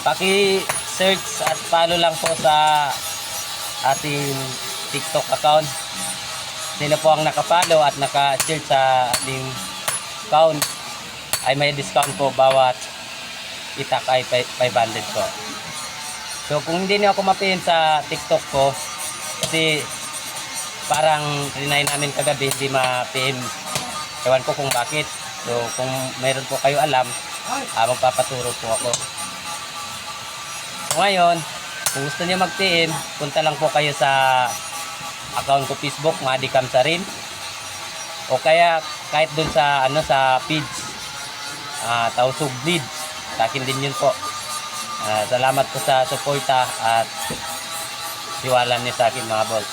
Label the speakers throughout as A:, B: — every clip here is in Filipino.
A: Paki-search at follow lang po sa ating TikTok account. Sino po ang nakapollow at naka-share sa ating account ay may discount po bawat itak ay 500 po. So kung hindi niyo ako mapin sa TikTok ko, kasi parang trinay namin kagabi hindi ma-PM, ewan ko kung bakit. So kung mayroon po kayo alam, magpapaturo po ako. So ngayon, kung gusto niyo mag-PM, punta lang po kayo sa account ko Facebook, Madicam Sarin, o kaya kahit dun sa sa page Tausug Lead, sa akin din yun po. Salamat po sa suporta at tiwala niyo sa akin mga boss.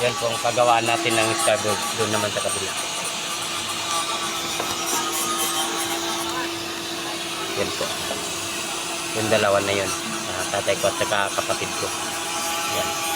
A: Yan po ang pagawaan natin ng starboard doon naman sa kabila. Yan po. Yung dalawa na yun. Tatay ko at saka kapatid ko. Yan.